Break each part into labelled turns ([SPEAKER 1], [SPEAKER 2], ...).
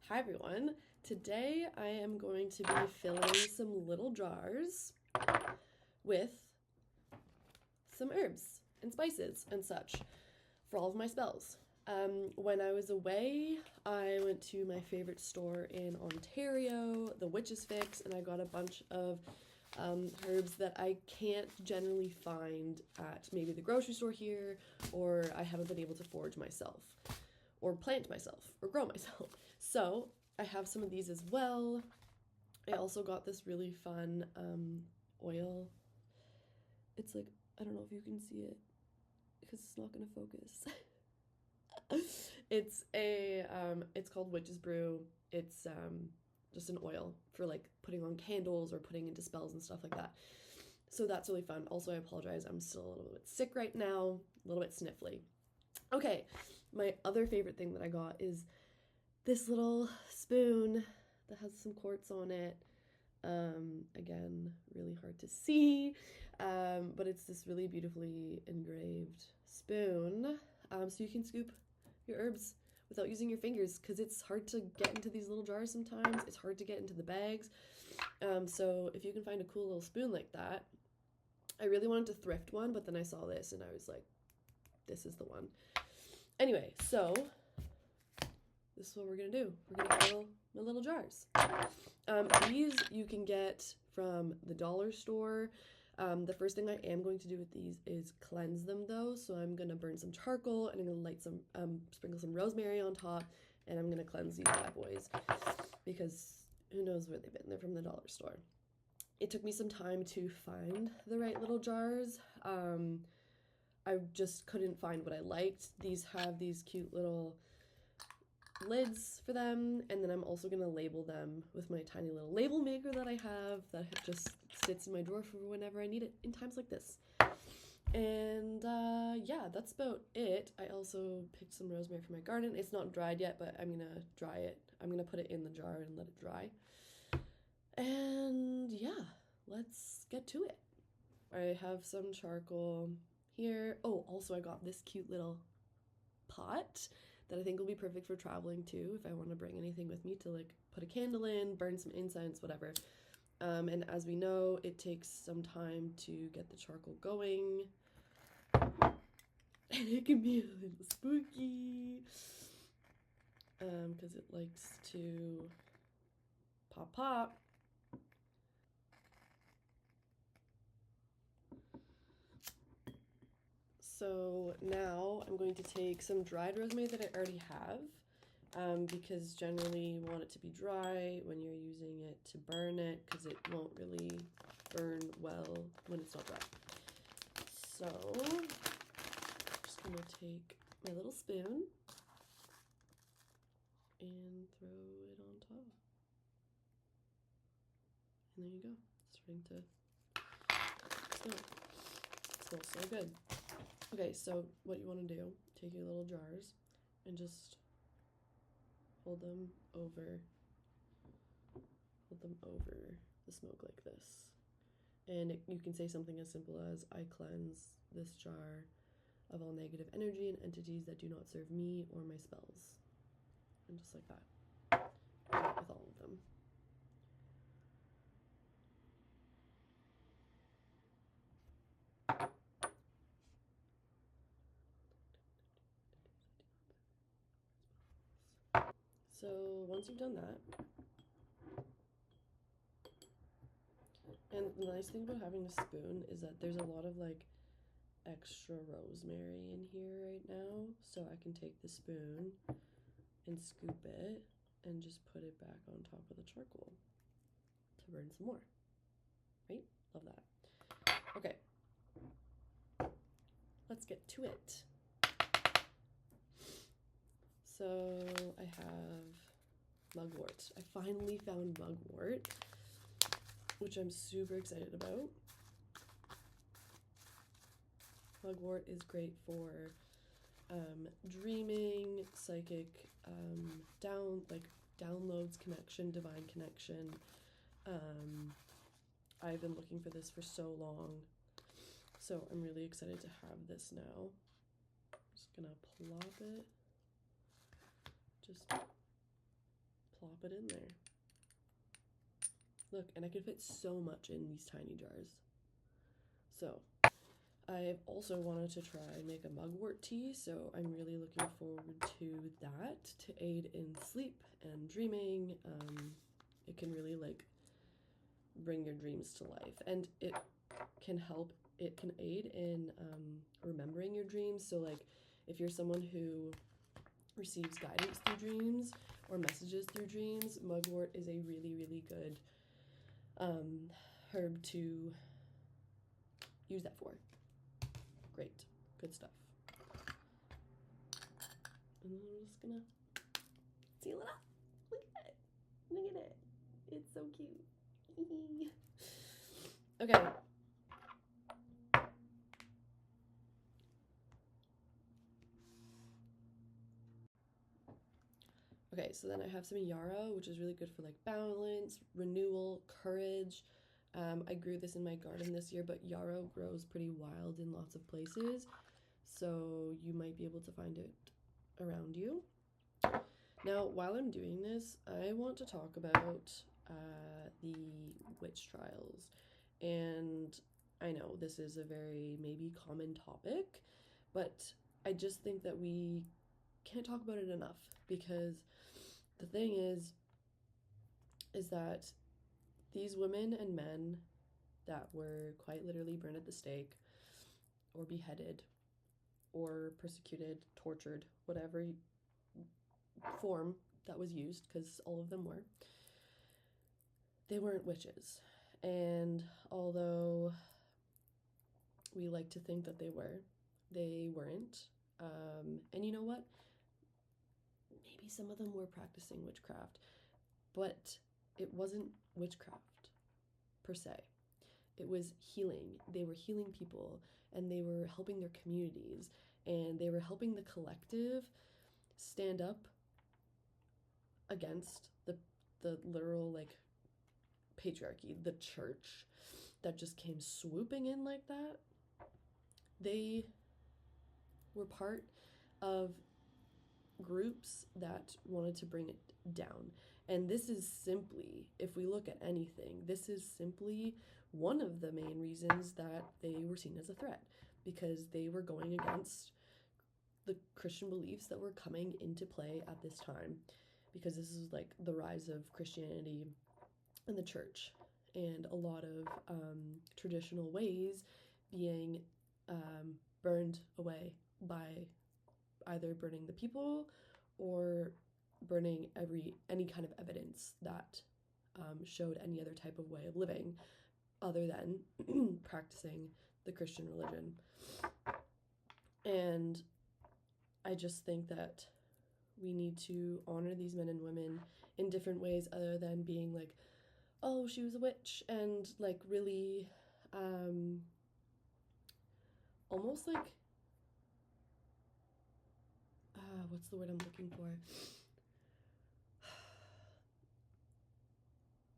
[SPEAKER 1] Hi everyone. Today I am going to be filling some little jars with some herbs and spices and such for all of my spells. When I was away, I went to my favorite store in Ontario, the Witch's Fix, and I got a bunch of herbs that I can't generally find at maybe the grocery store here, or I haven't been able to forage myself, or plant myself, or grow myself. So I have some of these as well. I also got this really fun oil. It's like, I don't know if you can see it because it's not gonna focus. It's called Witch's Brew. It's just an oil for like putting on candles or putting into spells and stuff like that. So that's really fun. Also, I apologize, I'm still a little bit sick right now, a little bit sniffly. Okay, my other favorite thing that I got is this little spoon that has some quartz on it. Again, really hard to see, but it's this really beautifully engraved spoon. So you can scoop your herbs without using your fingers because it's hard to get into these little jars sometimes. It's hard to get into the bags. So if you can find a cool little spoon like that, I really wanted to thrift one, but then I saw this and I was like, this is the one. Anyway, so this is what we're gonna do. We're gonna fill my little jars. These you can get from the dollar store. The first thing I am going to do with these is cleanse them though. So I'm gonna burn some charcoal and I'm gonna light some, sprinkle some rosemary on top, and I'm gonna cleanse these bad boys because who knows where they've been. They're from the dollar store. It took me some time to find the right little jars. I just couldn't find what I liked. These have these cute little lids for them, and then I'm also gonna label them with my tiny little label maker that I have that just sits in my drawer for whenever I need it in times like this. And yeah, that's about it. I also picked some rosemary from my garden. It's not dried yet, but I'm gonna dry it. I'm gonna put it in the jar and let it dry. And yeah, let's get to it. I have some charcoal here. Oh, also I got this cute little pot that I think will be perfect for traveling too, if I want to bring anything with me to like put a candle in, burn some incense, whatever. And as we know, it takes some time to get the charcoal going. And it can be a little spooky. Because it likes to pop. So now I'm going to take some dried rosemary that I already have, because generally you want it to be dry when you're using it to burn it because it won't really burn well when it's not dry. So I'm just going to take my little spoon and throw it on top. And there you go. It's starting to smell. It smells so good. Okay, so what you want to do, take your little jars and just hold them over the smoke like this. And you can say something as simple as, I cleanse this jar of all negative energy and entities that do not serve me or my spells. And just like that. Do that with all of them. So once you've done that, and the nice thing about having a spoon is that there's a lot of like extra rosemary in here right now, so I can take the spoon and scoop it and just put it back on top of the charcoal to burn some more. Right? Love that. Okay. Let's get to it. So I have mugwort. I finally found mugwort, which I'm super excited about. Mugwort is great for dreaming, psychic, downloads, connection, divine connection. I've been looking for this for so long, so I'm really excited to have this now. Just gonna plop pop it in there. Look, and I can fit so much in these tiny jars. So I've also wanted to try and make a mugwort tea, so I'm really looking forward to that to aid in sleep and dreaming. It can really like bring your dreams to life, and it can aid in remembering your dreams. So like if you're someone who receives guidance through dreams or messages through dreams, mugwort is a really good herb to use that for. Great, good stuff. And then I'm just gonna seal it up. Look at it. Look at it. It's so cute. Okay. Okay, so then I have some yarrow, which is really good for like balance, renewal, courage. I grew this in my garden this year, but yarrow grows pretty wild in lots of places, so you might be able to find it around you. Now, while I'm doing this, I want to talk about the witch trials. And I know this is a very maybe common topic, but I just think that we can't talk about it enough, because the thing is that these women and men that were quite literally burned at the stake or beheaded or persecuted, tortured, whatever form that was used, because all of them were, they weren't witches. And although we like to think that they were, they weren't. And you know what? Maybe some of them were practicing witchcraft, but it wasn't witchcraft per se. It was healing. They were healing people, and they were helping their communities, and they were helping the collective stand up against the literal like patriarchy, the church that just came swooping in like that. They were part of groups that wanted to bring it down. And this is simply, if we look at anything, this is simply one of the main reasons that they were seen as a threat, because they were going against the Christian beliefs that were coming into play at this time, because this is like the rise of Christianity and the church, and a lot of traditional ways being burned away by either burning the people or burning any kind of evidence that showed any other type of way of living other than practicing the Christian religion. And I just think that we need to honor these men and women in different ways other than being like, oh, she was a witch, and like really almost like what's the word I'm looking for?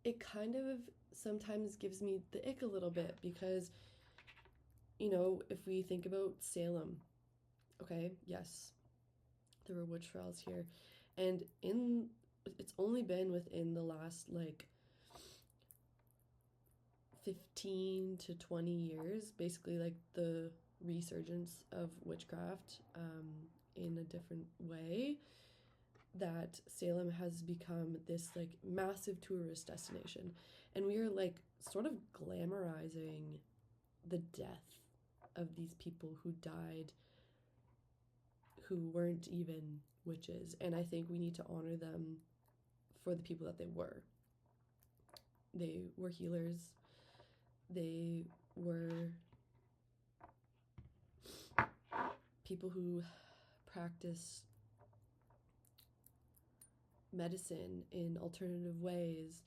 [SPEAKER 1] It kind of sometimes gives me the ick a little bit, because, you know, if we think about Salem, okay, yes, there were witch trials here, and it's only been within the last like 15 to 20 years, basically like the resurgence of witchcraft in a different way, that Salem has become this like massive tourist destination, and we are like sort of glamorizing the death of these people who died, who weren't even witches. And I think we need to honor them for the people that they were. They were healers. They were people who practiced medicine in alternative ways.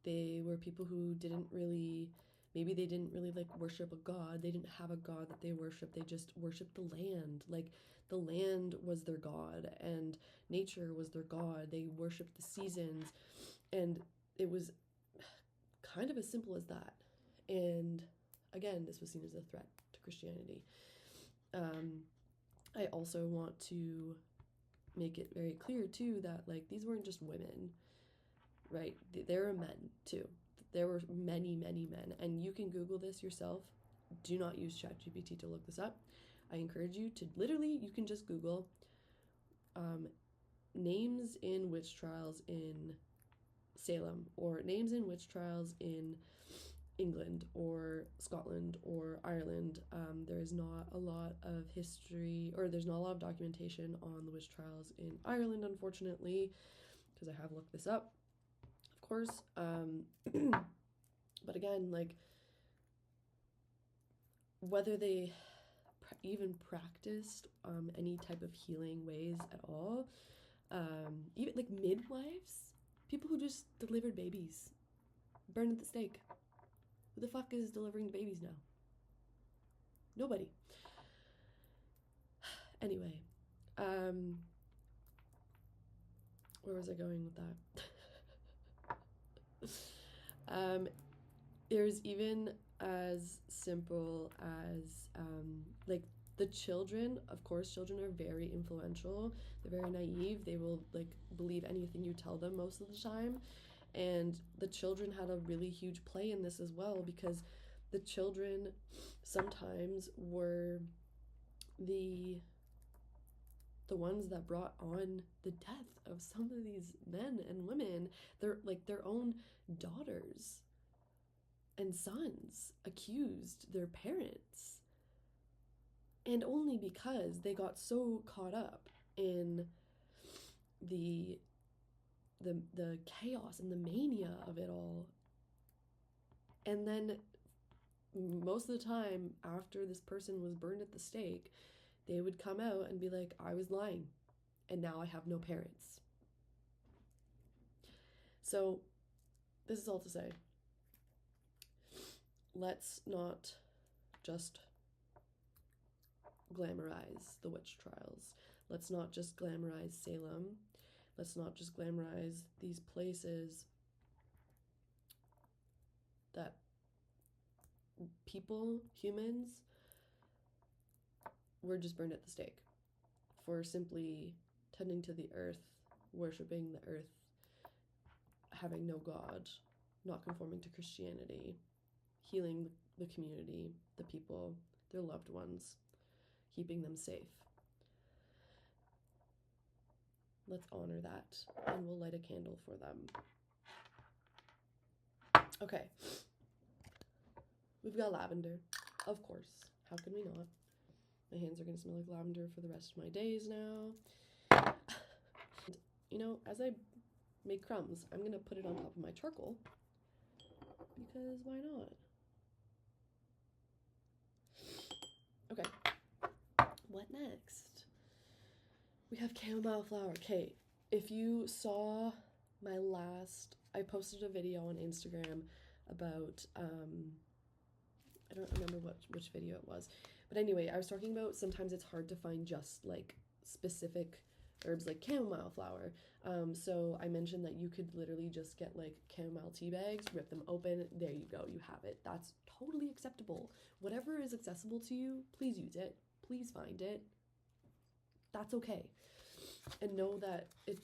[SPEAKER 1] They were people who maybe they didn't really like worship a god. They didn't have a god that they worshiped. They just worshiped the land. Like the land was their god and nature was their god. They worshiped the seasons, and it was kind of as simple as that. And again, this was seen as a threat to Christianity. I also want to make it very clear too that like these weren't just women. right? There are men too. There were many, many men. And you can Google this yourself. Do not use ChatGPT to look this up. I encourage you to literally, you can just Google names in witch trials in Salem, or names in witch trials in England or Scotland or Ireland. There is not a lot of history, or there's not a lot of documentation on the witch trials in Ireland, unfortunately, because I have looked this up, of course. But again, like, whether they even practiced any type of healing ways at all, even like midwives, people who just delivered babies, burned at the stake. Who the fuck is delivering the babies now? Nobody. Anyway, where was I going with that? There's even as simple as like the children. Of course, children are very influential. They're very naive. They will like believe anything you tell them most of the time. And the children had a really huge play in this as well, because the children sometimes were the ones that brought on the death of some of these men and women. They're like their own daughters and sons accused their parents, and only because they got so caught up in the chaos and the mania of it all. And then most of the time after this person was burned at the stake, they would come out and be like, I was lying and now I have no parents. So this is all to say, let's not just glamorize the witch trials. Let's not just glamorize Salem. Let's not just glamorize these places that people, humans, were just burned at the stake for simply tending to the earth, worshipping the earth, having no God, not conforming to Christianity, healing the community, the people, their loved ones, keeping them safe. Let's honor that, and we'll light a candle for them. Okay. We've got lavender, of course. How can we not? My hands are going to smell like lavender for the rest of my days now. And, you know, as I make crumbs, I'm going to put it on top of my charcoal, because why not? Okay. What next? We have chamomile flower. Okay, if you saw my last, I posted a video on Instagram about, I don't remember which video it was, but anyway, I was talking about sometimes it's hard to find just like specific herbs like chamomile flower. So I mentioned that you could literally just get like chamomile tea bags, rip them open, there you go, you have it. That's totally acceptable. Whatever is accessible to you, please use it. Please find it. That's okay. And know that it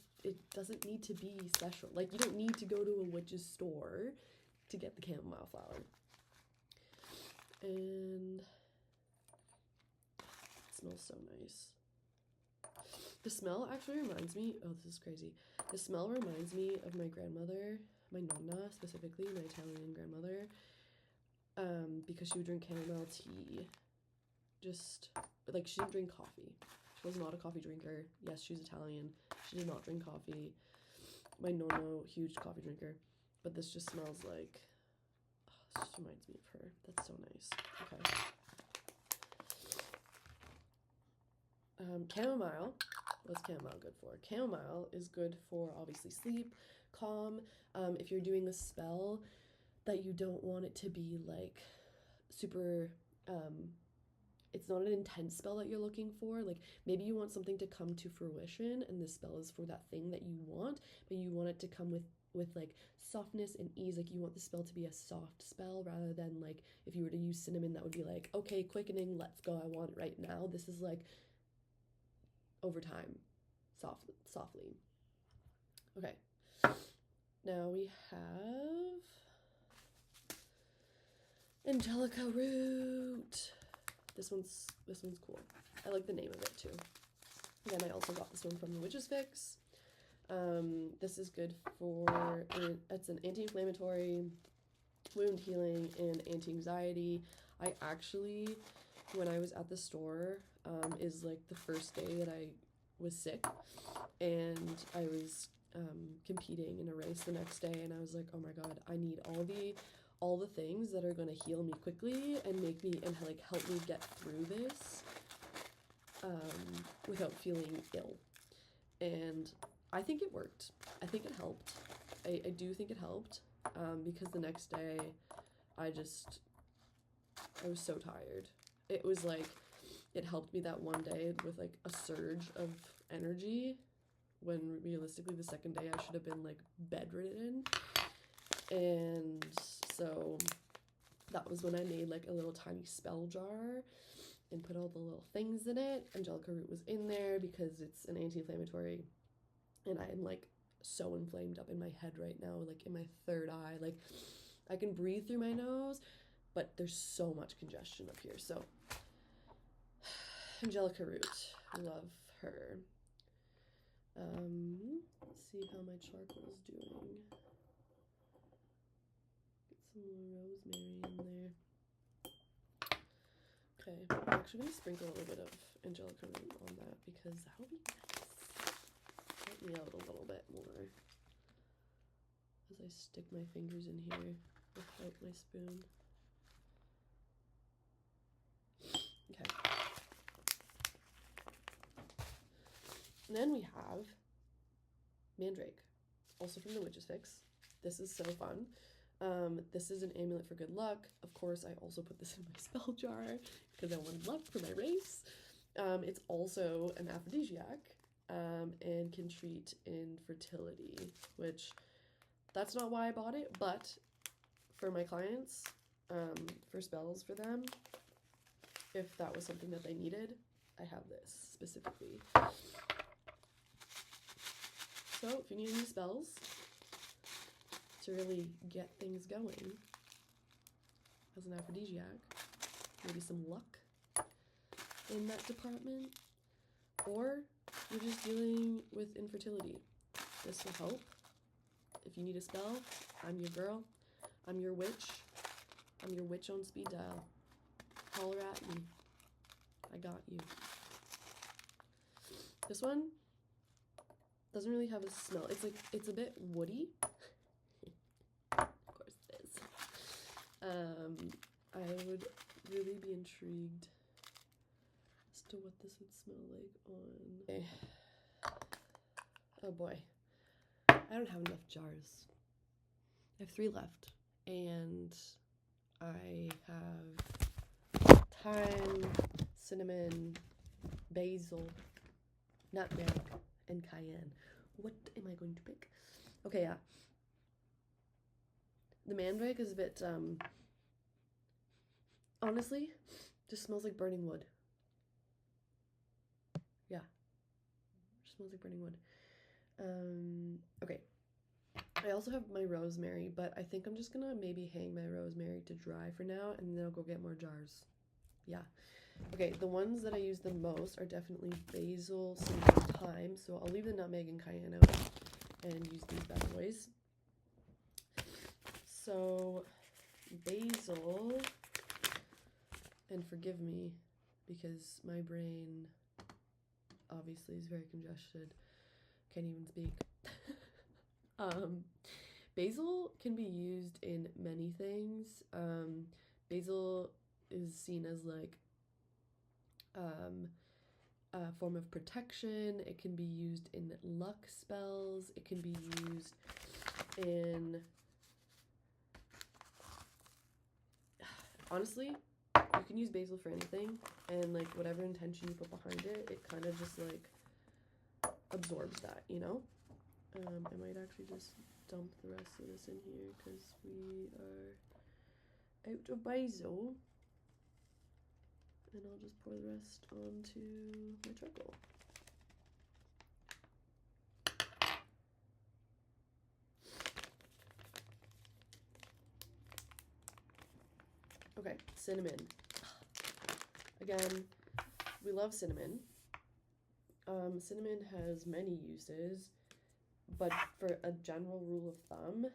[SPEAKER 1] doesn't need to be special. Like, you don't need to go to a witch's store to get the chamomile flower. And it smells so nice. The smell actually reminds me, oh, this is crazy. The smell reminds me of my grandmother, my nonna specifically, my Italian grandmother, because she would drink chamomile tea. Just, like, she didn't drink coffee. She was not a coffee drinker. Yes, she's Italian. She did not drink coffee. My nonno, huge coffee drinker. But this just smells like, oh, this just reminds me of her. That's so nice. Okay. Chamomile. What's chamomile good for? Chamomile is good for, obviously, sleep, calm. If you're doing a spell that you don't want it to be, like, super, it's not an intense spell that you're looking for. Like, maybe you want something to come to fruition, and this spell is for that thing that you want, but you want it to come with like softness and ease. Like, you want the spell to be a soft spell rather than like if you were to use cinnamon, that would be like, okay, quickening, let's go, I want it right now. This is like over time, softly. Okay. Now we have Angelica Root. This one's cool. I like the name of it too. Again, I also got this one from the Witch's Fix. This is good for, it's an anti-inflammatory, wound healing, and anti-anxiety. I actually, when I was at the store, is like the first day that I was sick, and I was competing in a race the next day, and I was like, oh my god, I need all the things that are going to heal me quickly and make me, and like help me get through this without feeling ill. And I think it worked. I think it helped. I do think it helped, because the next day I was so tired. It was like, it helped me that one day with like a surge of energy, when realistically the second day I should have been like bedridden. And so that was when I made like a little tiny spell jar and put all the little things in it. Angelica Root was in there because it's an anti-inflammatory, and I am like so inflamed up in my head right now, like in my third eye. Like I can breathe through my nose, but there's so much congestion up here. So Angelica Root, love her. Let's see how my charcoal's doing. Get some rosemary in there. Okay, I'm actually going to sprinkle a little bit of Angelica Root on that because that would be nice. Help me out a little bit more as I stick my fingers in here without my spoon. Okay. And then we have Mandrake, also from the Witch's Fix. This is so fun. This is an amulet for good luck. Of course, I also put this in my spell jar because I wanted luck for my race. It's also an aphrodisiac, and can treat infertility, which that's not why I bought it, but for my clients, for spells for them, if that was something that they needed, I have this specifically. So if you need any spells to really get things going as an aphrodisiac, maybe some luck in that department, or you're just dealing with infertility, this will help. If you need a spell, I'm your girl. I'm your witch. I'm your witch on speed dial. Holler at me. I got you. This one doesn't really have a smell. It's like, it's a bit woody. Of course it is. I would really be intrigued as to what this would smell like on... Okay. Oh boy. I don't have enough jars. I have 3 left. And I have thyme, cinnamon, basil, nutmeg, and cayenne. What am I going to pick? Okay, yeah. The mandrake is a bit, honestly, just smells like burning wood. Yeah. Just smells like burning wood. Okay. I also have my rosemary, but I think I'm just gonna maybe hang my rosemary to dry for now, and then I'll go get more jars. Yeah. Okay, the ones that I use the most are definitely basil, cinnamon, thyme, so I'll leave the nutmeg and cayenne out and use these bad boys. So, basil, and forgive me, because my brain obviously is very congested, can't even speak. Basil can be used in many things. Basil is seen as like a form of protection. It can be used in luck spells. It can be used in... Honestly, you can use basil for anything, and like whatever intention you put behind it, it kind of just like absorbs that, you know? I might actually just dump the rest of this in here because we are out of basil. And I'll just pour the rest onto my charcoal. Okay, cinnamon. Again, we love cinnamon. Cinnamon has many uses, but for a general rule of thumb,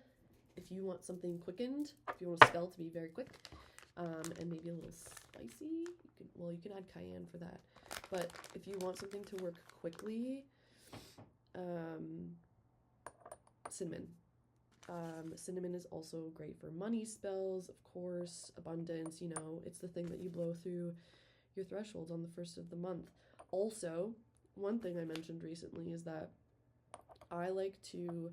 [SPEAKER 1] if you want something quickened, if you want a spell to be very quick, and maybe a little spicy, you can add cayenne for that. But if you want something to work quickly, cinnamon. Cinnamon is also great for money spells, of course, abundance, you know, it's the thing that you blow through your thresholds on the first of the month. Also, one thing I mentioned recently is that I like to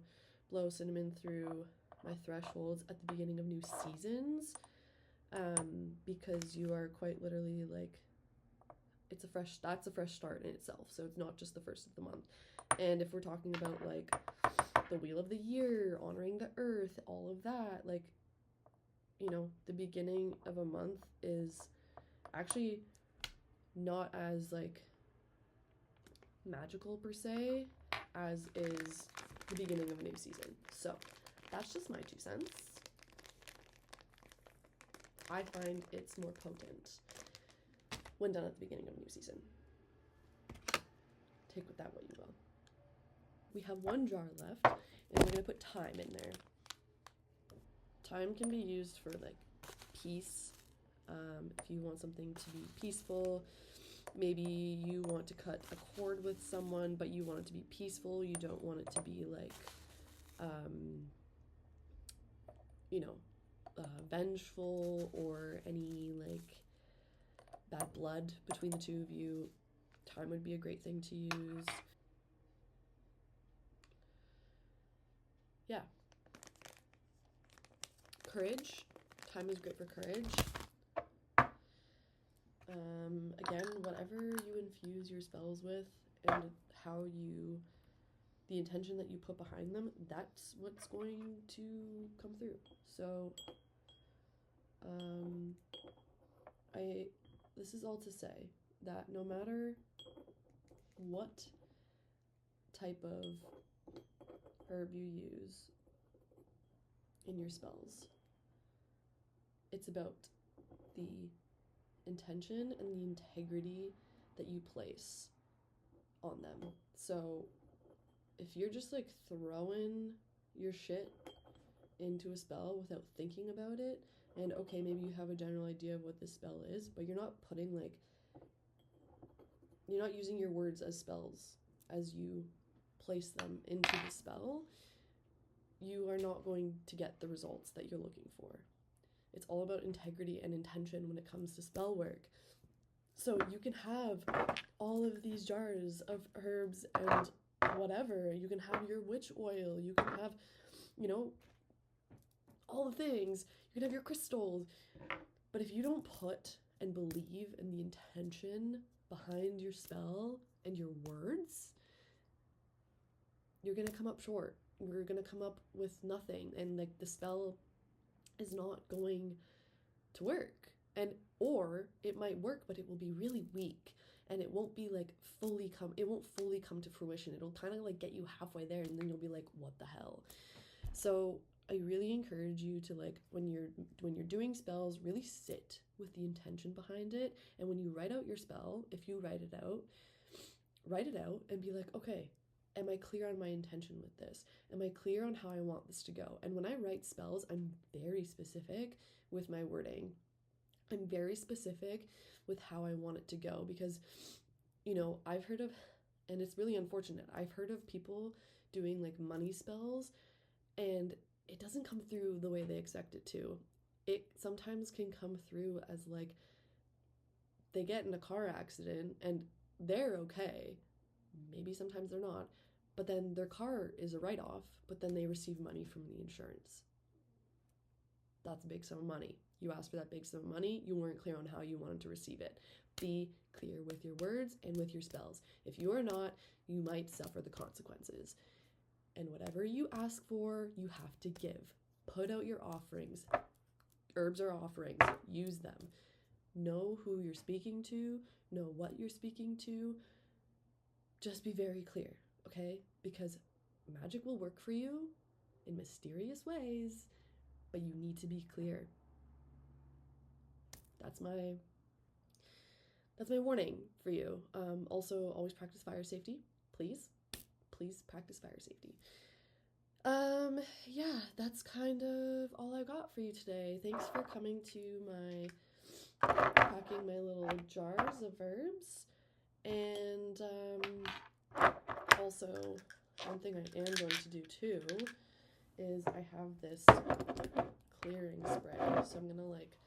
[SPEAKER 1] blow cinnamon through my thresholds at the beginning of new seasons, because you are quite literally like, that's a fresh start in itself, so it's not just the first of the month. And if we're talking about like the wheel of the year, honoring the earth, all of that, like, you know, the beginning of a month is actually not as like magical per se as is the beginning of a new season. So that's just my 2 cents. I find it's more potent when done at the beginning of a new season. Take with that what you will. We have 1 jar left, and we're gonna put thyme in there. Thyme can be used for like peace. If you want something to be peaceful, maybe you want to cut a cord with someone, but you want it to be peaceful. You don't want it to be like, you know, vengeful or any like bad blood between the two of you. Thyme would be a great thing to use. Yeah. Courage. Thyme is great for courage. Again, whatever you infuse your spells with and the intention that you put behind them, that's what's going to come through. So, this is all to say that no matter what type of herb you use in your spells, it's about the intention and the integrity that you place on them. So if you're just like throwing your shit into a spell without thinking about it, and okay, maybe you have a general idea of what this spell is, but you're not using your words as spells as you place them into the spell, you are not going to get the results that you're looking for. It's all about integrity and intention when it comes to spell work. So you can have all of these jars of herbs and whatever. You can have your witch oil. You can have, you know, all the things. You can have your crystals. But if you don't put and believe in the intention behind your spell and your words, you're going to come up short. You're going to come up with nothing. And like the spell is not going to work. Or it might work, but it will be really weak, and it won't be like fully come to fruition. It'll kind of like get you halfway there, and then you'll be like, what the hell? So I really encourage you to, like, when you're doing spells, really sit with the intention behind it. And when you write out your spell, if you write it out and be like, okay, am I clear on my intention with this? Am I clear on how I want this to go? And when I write spells, I'm very specific with my wording. I'm very specific with how I want it to go, because, you know, I've heard of, and it's really unfortunate, I've heard of people doing like money spells and it doesn't come through the way they expect it to. It sometimes can come through as like they get in a car accident and they're okay. Maybe sometimes they're not, but then their car is a write-off, but then they receive money from the insurance. That's a big sum of money. You asked for that big sum of money, you weren't clear on how you wanted to receive it. Be clear with your words and with your spells. If you are not, you might suffer the consequences. And whatever you ask for, you have to give. Put out your offerings. Herbs are offerings. Use them. Know who you're speaking to. Know what you're speaking to. Just be very clear, okay? Because magic will work for you in mysterious ways, but you need to be clear. that's my warning for you. Also, always practice fire safety, please. Please practice fire safety. Yeah, that's kind of all I got for you today. Thanks for coming to my packing my little jars of verbs. And also, one thing I am going to do too is I have this clearing spray. So I'm gonna like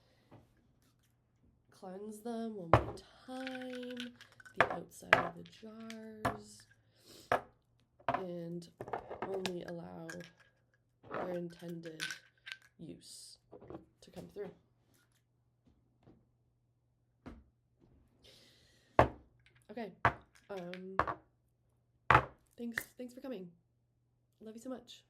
[SPEAKER 1] cleanse them one more time, the outside of the jars, and only allow their intended use to come through. Okay. Thanks for coming. Love you so much.